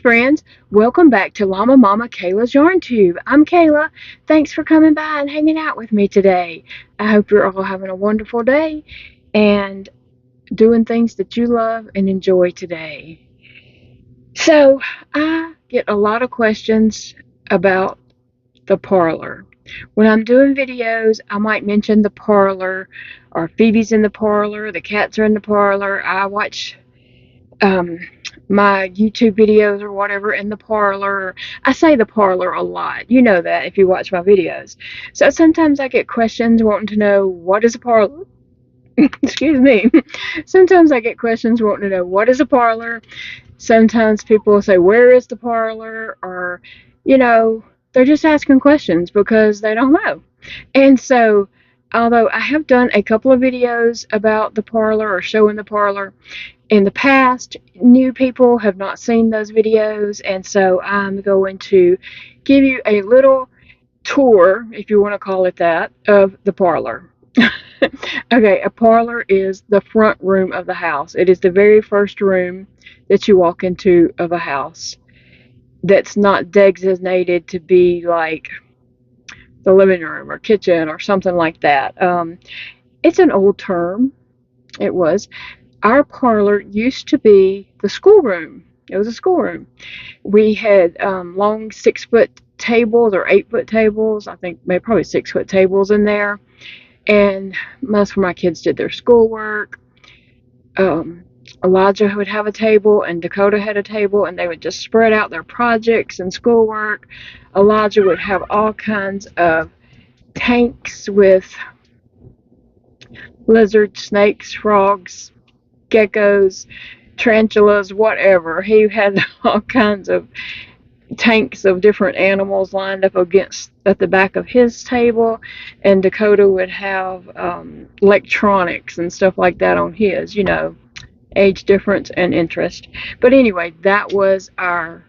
friends, welcome back to Llama Mama Kayla's Yarn Tube. I'm Kayla. Thanks for coming by and hanging out with me today. I hope you're all having a wonderful day and doing things that you love and enjoy today. So, I get a lot of questions about the parlor. When I'm doing videos, I might mention the parlor, or Phoebe's in the parlor, the cats are in the parlor. I watch my YouTube videos or whatever in the parlor. I say the parlor a lot. You know that if you watch my videos. So sometimes I get questions wanting to know what is a parlor. Excuse me. Sometimes I get questions wanting to know what is a parlor. Sometimes people will say, where is the parlor? Or, you know, they're just asking questions because they don't know. And so, although I have done a couple of videos about the parlor or showing the parlor in the past, new people have not seen those videos, and so I'm going to give you a little tour, if you want to call it that, of the parlor. Okay, a parlor is the front room of the house. It is the very first room that you walk into of a house that's not designated to be like the living room or kitchen or something like that. It's an old term. It was. Our parlor used to be the schoolroom. It was a schoolroom. We had long 6-foot tables or 8-foot tables. I think maybe probably 6-foot tables in there. And most of my kids did their schoolwork. Elijah would have a table and Dakota had a table, and they would just spread out their projects and schoolwork. Elijah would have all kinds of tanks with lizards, snakes, frogs, geckos, tarantulas, whatever. He had all kinds of tanks of different animals lined up at the back of his table, and Dakota would have electronics and stuff like that on his, age difference and interest. But anyway, that was our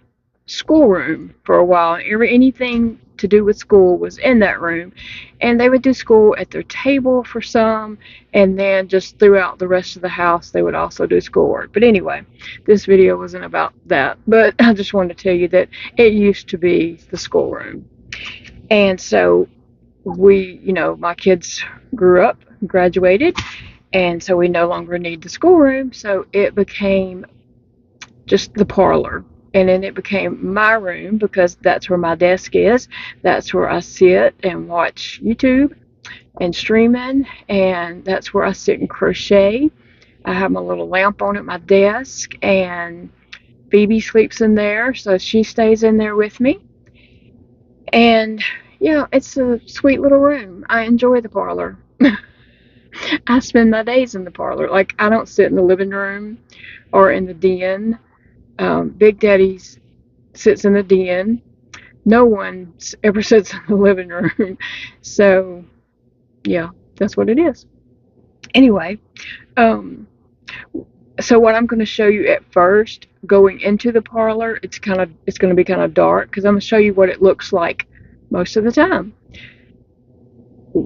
schoolroom for a while. Anything to do with school was in that room, and they would do school at their table for some, and then just throughout the rest of the house they would also do schoolwork. But anyway, this video wasn't about that, but I just wanted to tell you that it used to be the schoolroom. And so my kids grew up, graduated, and so we no longer need the schoolroom, so it became just the parlor. And then it became my room because that's where my desk is. That's where I sit and watch YouTube and streaming, and that's where I sit and crochet. I have my little lamp on at my desk, and Phoebe sleeps in there, so she stays in there with me. And yeah, it's a sweet little room. I enjoy the parlor. I spend my days in the parlor. Like, I don't sit in the living room or in the den. Big Daddy sits in the den. No one ever sits in the living room. So, yeah, that's what it is. Anyway, so what I'm going to show you at first, going into the parlor, it's going to be kind of dark because I'm going to show you what it looks like most of the time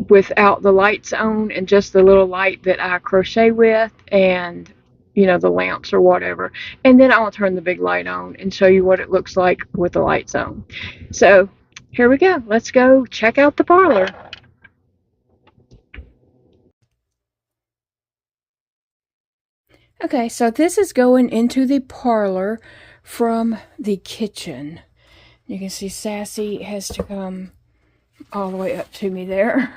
without the lights on, and just the little light that I crochet with, and the lamps or whatever. And then I'll turn the big light on and show you what it looks like with the lights on. So here we go. Let's go check out the parlor. Okay, so this is going into the parlor from the kitchen. You can see Sassy has to come all the way up to me there.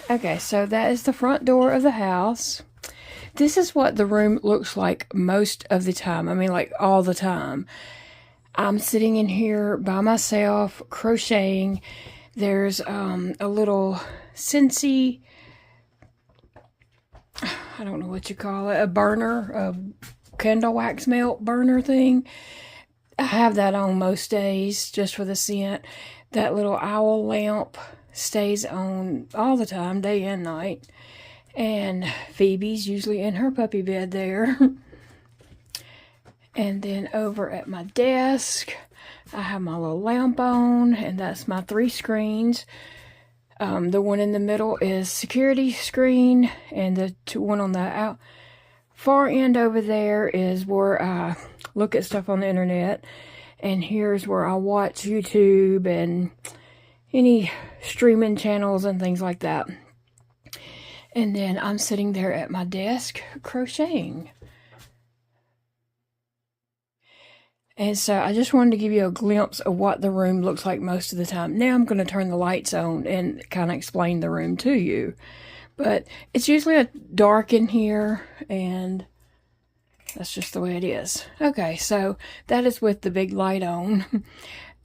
Okay, so that is the front door of the house. This is what the room looks like most of the time. I mean, like all the time. I'm sitting in here by myself, crocheting. There's a little Scentsy, I don't know what you call it, a burner, a candle wax melt burner thing. I have that on most days just for the scent. That little owl lamp stays on all the time, day and night. And Phoebe's usually in her puppy bed there. And then over at my desk, I have my little lamp on, and that's my 3 screens. The one in the middle is security screen, and the one on the far end over there is where I look at stuff on the internet. And here's where I watch YouTube and any streaming channels and things like that. And then I'm sitting there at my desk crocheting. And so I just wanted to give you a glimpse of what the room looks like most of the time. Now I'm going to turn the lights on and kind of explain the room to you. But it's usually dark in here, and that's just the way it is. Okay, so that is with the big light on.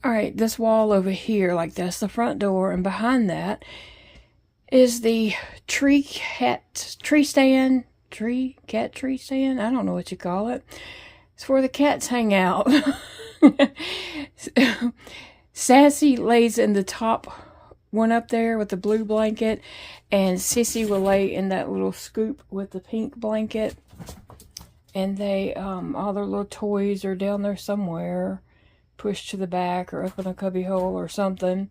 All right, this wall over here, like that's the front door, and behind that is the tree stand. I don't know what you call it. It's where the cats hang out. Sassy lays in the top one up there with the blue blanket, and Sissy will lay in that little scoop with the pink blanket. And they, all their little toys are down there somewhere, pushed to the back or up in a cubby hole or something.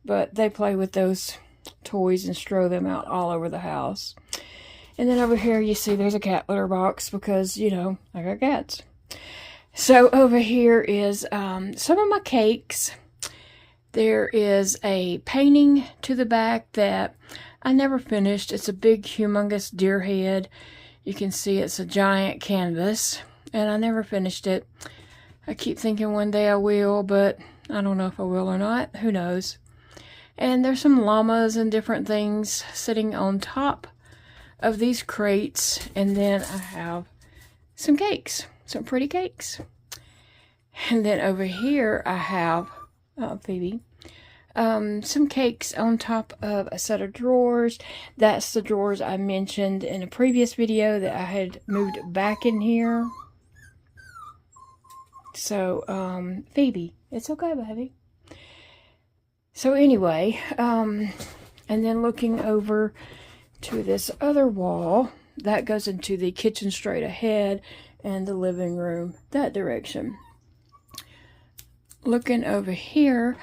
But they play with those toys and strew them out all over the house. And then over here you see there's a cat litter box because, you know, I got cats. So over here is some of my cakes. There is a painting to the back that I never finished. It's a big, humongous deer head. You can see it's a giant canvas, and I never finished it. I keep thinking one day I will, but I don't know if I will or not. Who knows? And there's some llamas and different things sitting on top of these crates. And then I have some cakes. Some pretty cakes. And then over here I have Phoebe. Some cakes on top of a set of drawers. That's the drawers I mentioned in a previous video that I had moved back in here. So, Phoebe, it's okay, baby. So anyway, and then looking over to this other wall, that goes into the kitchen straight ahead, and the living room that direction. Looking over here,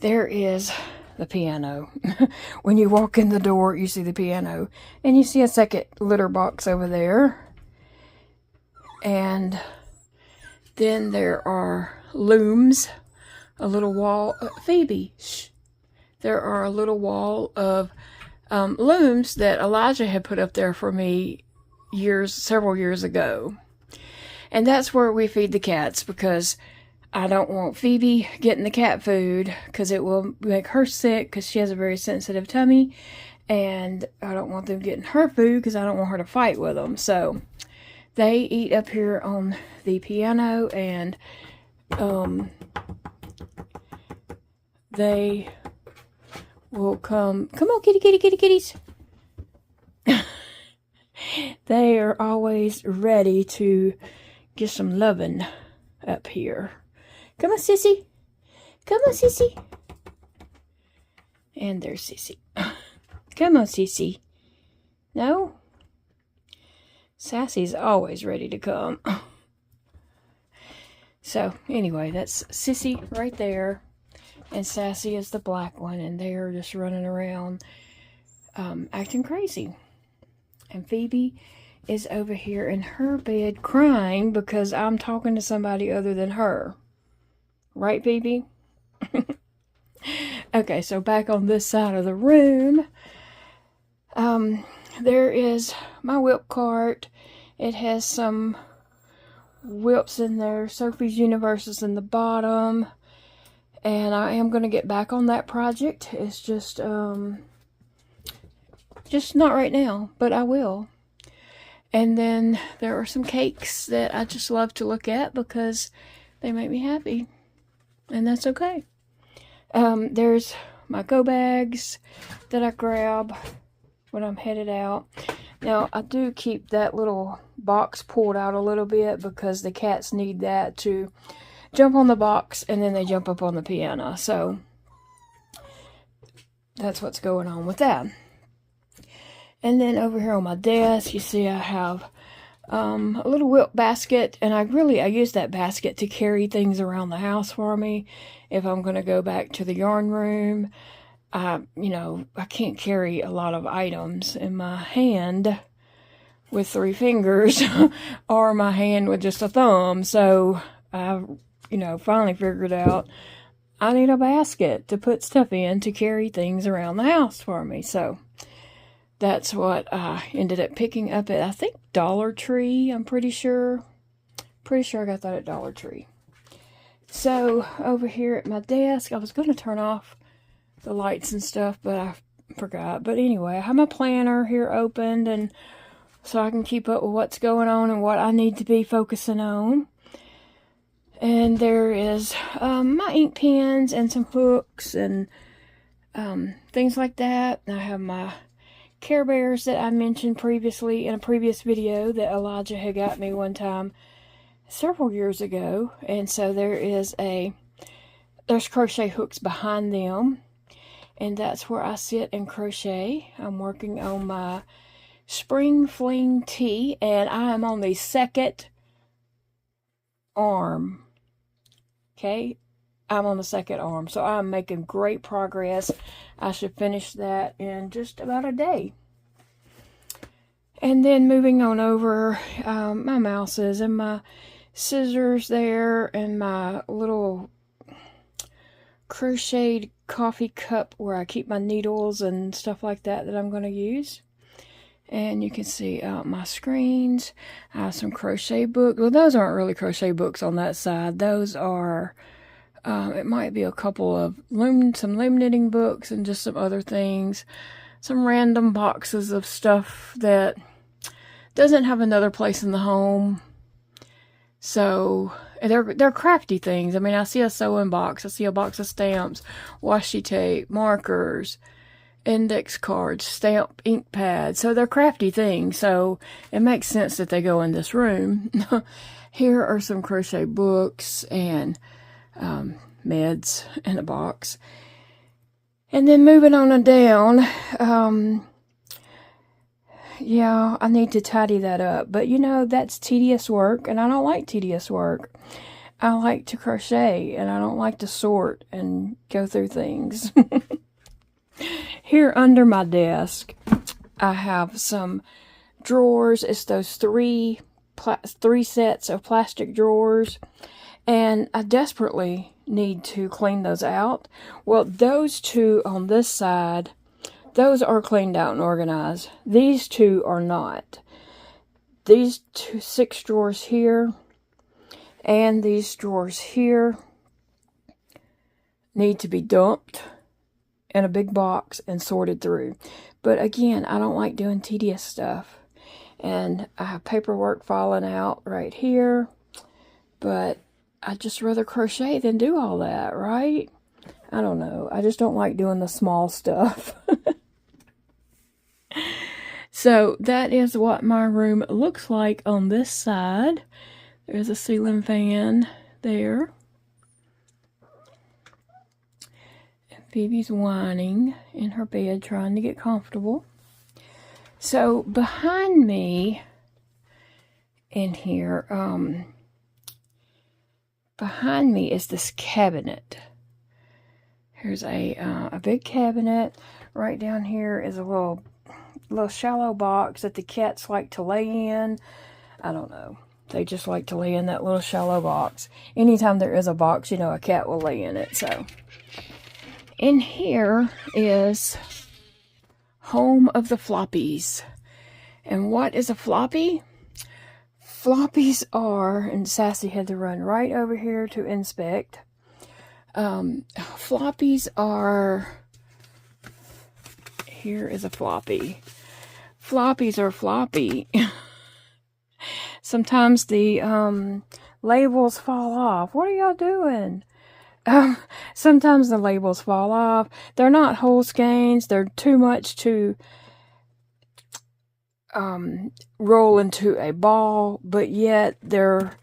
there is the piano. When you walk in the door, you see the piano, and you see a second litter box over there. And then there are looms, a little wall. Phoebe, shh. There are a little wall of looms that Elijah had put up there for me several years ago. And that's where we feed the cats, because I don't want Phoebe getting the cat food because it will make her sick because she has a very sensitive tummy. And I don't want them getting her food because I don't want her to fight with them. So they eat up here on the piano, and they will come on, kitties. They are always ready to get some loving up here. Come on, Sissy. Come on, Sissy. And there's Sissy. Come on, Sissy. No? Sassy's always ready to come. So, anyway, that's Sissy right there. And Sassy is the black one. And they're just running around acting crazy. And Phoebe is over here in her bed crying because I'm talking to somebody other than her. Right, Phoebe? Okay, so back on this side of the room, there is my whip cart. It has some whips in there. Sophie's Universe is in the bottom. And I am going to get back on that project. It's just not right now, but I will. And then there are some cakes that I just love to look at because they make me happy. And that's okay. There's my go bags that I grab when I'm headed out. Now, I do keep that little box pulled out a little bit because the cats need that to jump on the box and then they jump up on the piano. So, that's what's going on with that. And then over here on my desk, you see I have a little whip basket, and I use that basket to carry things around the house for me. If I'm going to go back to the yarn room, I can't carry a lot of items in my hand with 3 fingers or my hand with just a thumb. So I, finally figured out I need a basket to put stuff in to carry things around the house for me. So that's what I ended up picking up at, I think, Dollar Tree, I'm pretty sure. Pretty sure I got that at Dollar Tree. So over here at my desk, I was going to turn off the lights and stuff, but I forgot. But anyway, I have my planner here opened, and so I can keep up with what's going on and what I need to be focusing on. And there is my ink pens and some hooks and things like that. I have my Care Bears that I mentioned previously in a previous video that Elijah had got me one time several years ago. And so there's crochet hooks behind them, and that's where I sit and crochet. I'm working on my Spring Fling tee, and I am on the 2nd arm. Okay, I'm on the 2nd arm, so I'm making great progress. I should finish that in just about a day. And then moving on over, my mouses and my scissors there, and my little crocheted coffee cup where I keep my needles and stuff like that I'm going to use. And you can see my screens. I have some crochet books. Well, those aren't really crochet books on that side. Those are, it might be a couple of some loom knitting books and just some other things. Some random boxes of stuff that doesn't have another place in the home. So they're crafty things. I mean, I see a sewing box. I see a box of stamps, washi tape, markers, index cards, stamp ink pads. So they're crafty things. So it makes sense that they go in this room. Here are some crochet books and meds in a box. And then moving on down, yeah, I need to tidy that up. But that's tedious work, and I don't like tedious work. I like to crochet, and I don't like to sort and go through things. Here under my desk, I have some drawers. It's those three sets of plastic drawers, and I desperately need to clean those out. Well, those 2 on this side, those are cleaned out and organized. These 2 are not. These 6 drawers here and these drawers here need to be dumped in a big box and sorted through. But again, I don't like doing tedious stuff. And I have paperwork falling out right here. But I'd just rather crochet than do all that, right? I don't know. I just don't like doing the small stuff. So that is what my room looks like on this side. There's a ceiling fan there. Phoebe's whining in her bed, trying to get comfortable. So behind me in here, behind me is this cabinet. Here's a big cabinet. Right down here is a little shallow box that the cats like to lay in. I don't know. They just like to lay in that little shallow box. Anytime there is a box, a cat will lay in it. So in here is home of the floppies. And what is a floppy? Floppies are, and Sassy had to run right over here to inspect. Floppies are, here is a floppy. Floppies are floppy. Sometimes the labels fall off. What are y'all doing? Sometimes the labels fall off. They're not whole skeins. They're too much to roll into a ball, but yet they're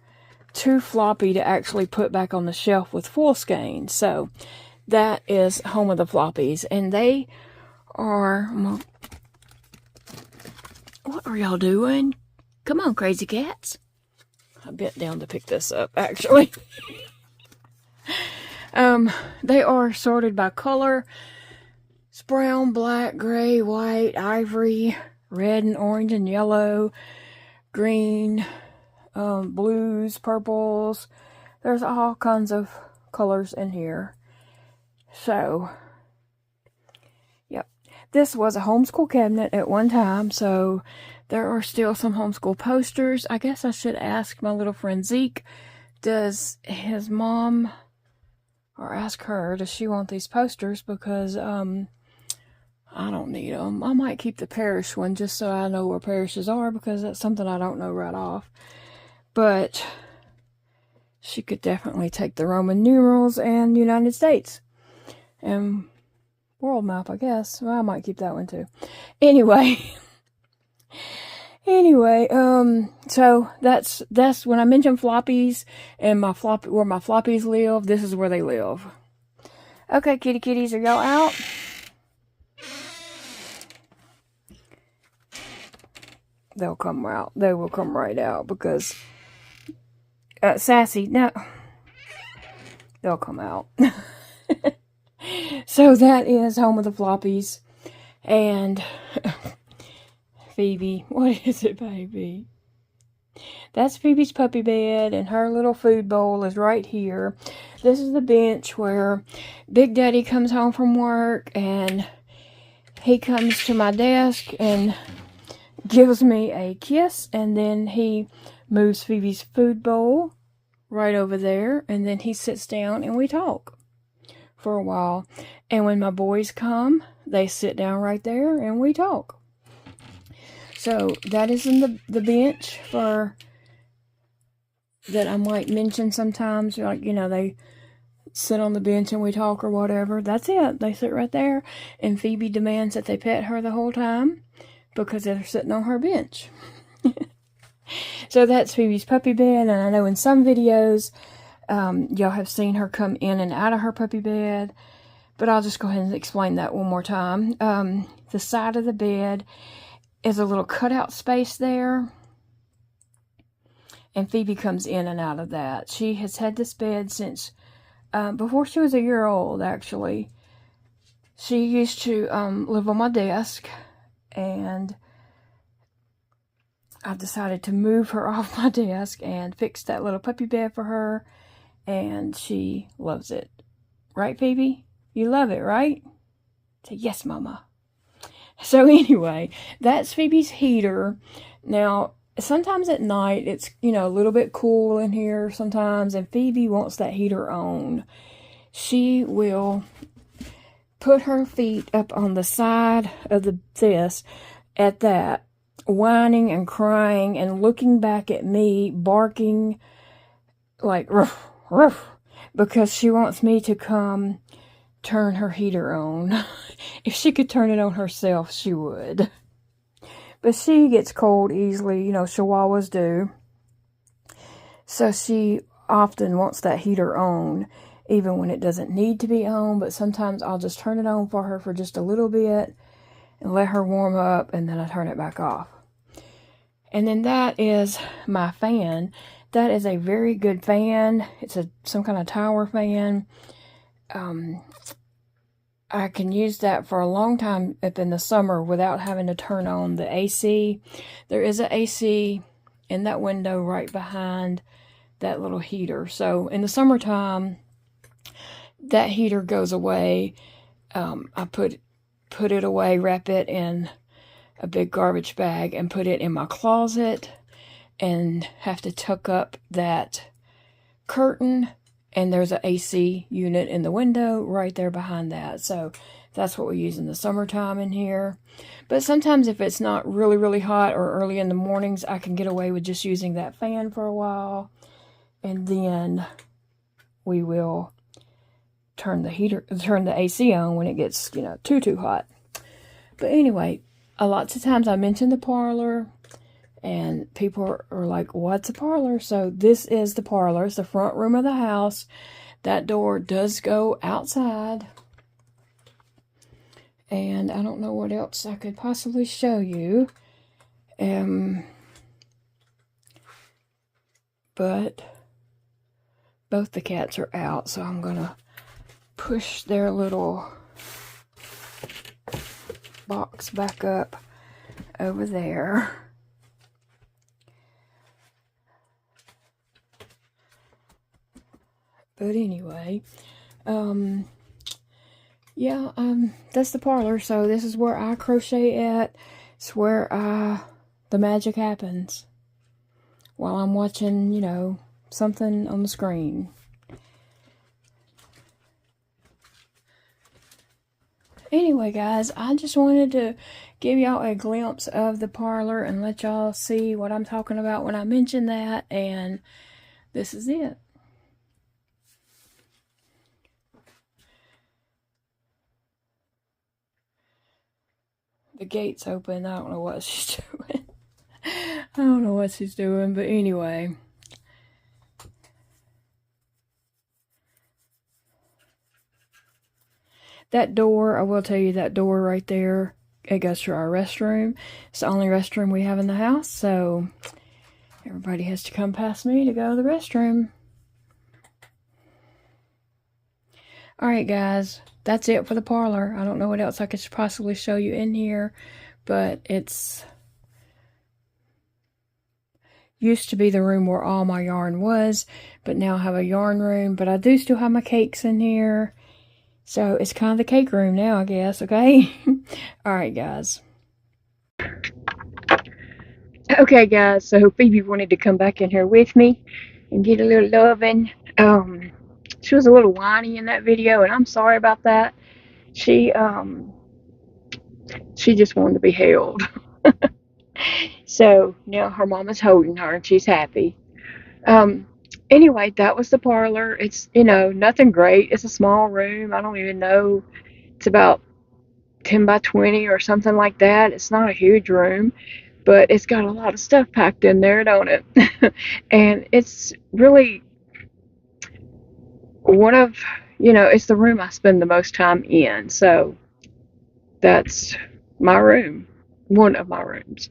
too floppy to actually put back on the shelf with full skeins. So that is home of the floppies, and they are. What are y'all doing? Come on, crazy cats. I bent down to pick this up, actually. They are sorted by color. It's brown, black, gray, white, ivory, red and orange and yellow, green, blues, purples. There's all kinds of colors in here. So, yep. This was a homeschool cabinet at one time, so there are still some homeschool posters. I guess I should ask my little friend Zeke, does his mom, or ask her, does she want these posters? Because, I don't need them. I might keep the parish one just so I know where parishes are, because that's something I don't know right off. But she could definitely take the Roman numerals and United States. And world map, I guess. Well, I might keep that one too. Anyway. So that's when I mentioned floppies and where my floppies live, this is where they live. Okay, kitty kitties, are y'all out? They'll come out. They will come right out because Sassy, no, they'll come out. So that is home of the floppies. And Phoebe, what is it, baby? That's Phoebe's puppy bed, and her little food bowl is right here. This is the bench where Big Daddy comes home from work, and he comes to my desk and gives me a kiss, and then he moves Phoebe's food bowl right over there, and then he sits down and we talk for a while. And when my boys come, they sit down right there and we talk. So that is in the bench for that I might mention sometimes, like, you know, they sit on the bench and we talk or whatever. That's it. They sit right there, and Phoebe demands that they pet her the whole time because they're sitting on her bench. So that's Phoebe's puppy bed, and I know in some videos y'all have seen her come in and out of her puppy bed, but I'll just go ahead and explain that one more time. The side of the bed is a little cutout space there, and Phoebe comes in and out of that. She has had this bed since before she was a year old, actually. She used to live on my desk, and I've decided to move her off my desk and fix that little puppy bed for her, and she loves it. Right, Phoebe? You love it, right? Say, yes, Mama. So anyway, that's Phoebe's heater. Now, sometimes at night, it's, you know, a little bit cool in here sometimes, and Phoebe wants that heater on. She will put her feet up on the side of this at that, whining and crying and looking back at me, barking like ruff, ruff, because she wants me to come turn her heater on. If she could turn it on herself, she would. But she gets cold easily, you know, Chihuahuas do. So she often wants that heater on, even when it doesn't need to be on. But sometimes I'll just turn it on for her for just a little bit and let her warm up, and then I turn it back off. And then that is my fan. That is a very good fan. It's some kind of tower fan. I can use that for a long time up in the summer without having to turn on the AC. There is an AC in that window right behind that little heater. So in the summertime, that heater goes away. I put it away, wrap it in a big garbage bag, and put it in my closet, and have to tuck up that curtain, and there's an AC unit in the window right there behind that. So that's what we use in the summertime in here. But sometimes if it's not really, really hot or early in the mornings, I can get away with just using that fan for a while, and then we will turn the AC on when it gets, you know, too hot. But anyway, lots of times I mention the parlor, and people are like, what's a parlor? So this is the parlor. It's the front room of the house. That door does go outside. And I don't know what else I could possibly show you. But both the cats are out, so I'm going to push their little box back up. over there. But anyway, yeah, that's the parlor. So this is where I crochet at. It's where the magic happens while I'm watching, you know, something on the screen. Anyway, guys, I just wanted to give y'all a glimpse of the parlor and let y'all see what I'm talking about when I mention that, and this is it. The gate's open. I don't know what she's doing. I don't know what she's doing, but anyway. That door, I will tell you, that door right there, it goes to our restroom. It's the only restroom we have in the house, so everybody has to come past me to go to the restroom. Alright, guys, that's it for the parlor. I don't know what else I could possibly show you in here, but it's used to be the room where all my yarn was, but now I have a yarn room, but I do still have my cakes in here. So it's kind of the cake room now, I guess, okay? Alright, guys. Okay, guys, so Phoebe wanted to come back in here with me and get a little loving. She was a little whiny in that video, and I'm sorry about that. She just wanted to be held. So now her mama's holding her, and she's happy. Anyway, that was the parlor. It's, you know, nothing great. It's a small room. I don't even know. It's about 10 by 20 or something like that. It's not a huge room, but it's got a lot of stuff packed in there, don't it? And it's really one of, you know, it's the room I spend the most time in. So that's my room, one of my rooms.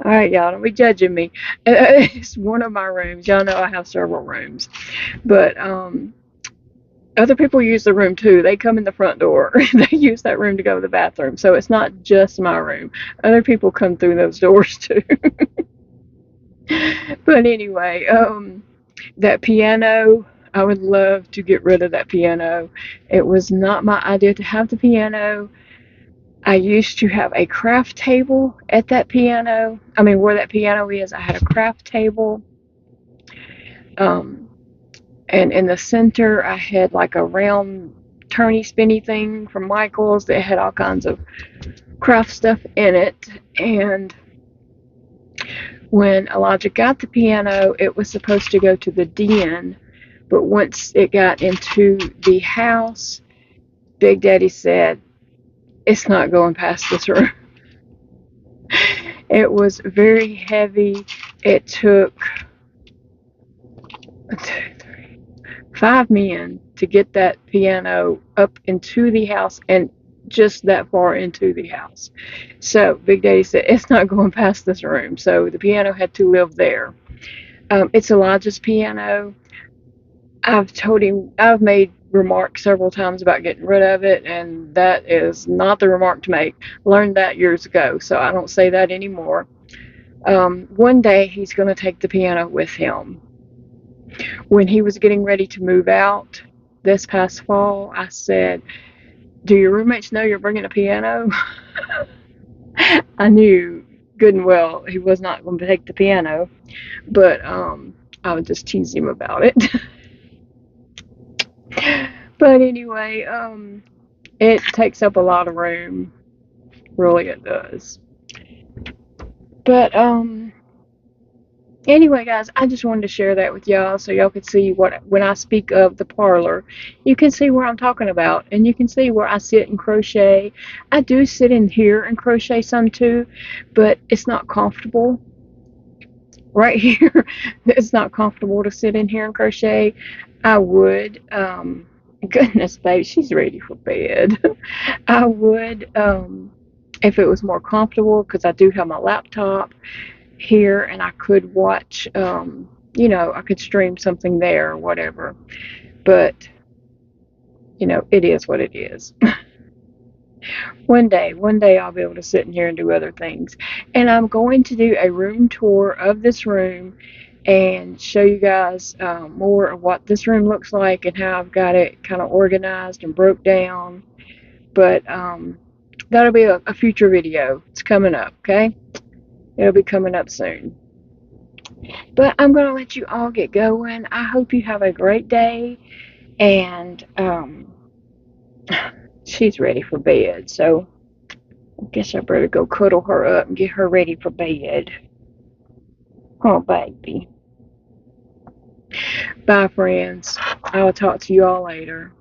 All right, y'all, don't be judging me. It's one of my rooms. Y'all know I have several rooms, but other people use the room too. They come in the front door. They use that room to go to the bathroom. So it's not just my room. Other people come through those doors too. But anyway, that piano, I would love to get rid of that piano. It was not my idea to have the piano. I used to have a craft table at that piano. I mean, where that piano is, I had a craft table. And in the center, I had like a round turny spinny thing from Michael's that had all kinds of craft stuff in it. And when Elijah got the piano, it was supposed to go to the den. But once it got into the house, Big Daddy said, it's not going past this room. It was very heavy. It took 5 men to get that piano up into the house and just that far into the house. So Big Daddy said, it's not going past this room. So the piano had to live there. It's Elijah's piano. I've told him, I've made remarks several times about getting rid of it, and that is not the remark to make. Learned that years ago, so I don't say that anymore. One day he's going to take the piano with him. When he was getting ready to move out this past fall, I said, do your roommates know you're bringing a piano? I knew good and well he was not going to take the piano, but I would just tease him about it. But anyway, it takes up a lot of room. Really, it does. But anyway, guys, I just wanted to share that with y'all so y'all could see what, when I speak of the parlor, you can see where I'm talking about, and you can see where I sit and crochet. I do sit in here and crochet some too, but it's not comfortable. Right here, it's not comfortable to sit in here and crochet. I would, goodness, babe, she's ready for bed. I would, if it was more comfortable, because I do have my laptop here and I could watch, you know, I could stream something there or whatever. But, you know, it is what it is. One day I'll be able to sit in here and do other things. And I'm going to do a room tour of this room and show you guys more of what this room looks like and how I've got it kind of organized and broke down. But that'll be a future video. It's coming up, okay? It'll be coming up soon. But I'm going to let you all get going. I hope you have a great day. And she's ready for bed, so I guess I better go cuddle her up and get her ready for bed. Oh, baby. Bye, friends. I will talk to you all later.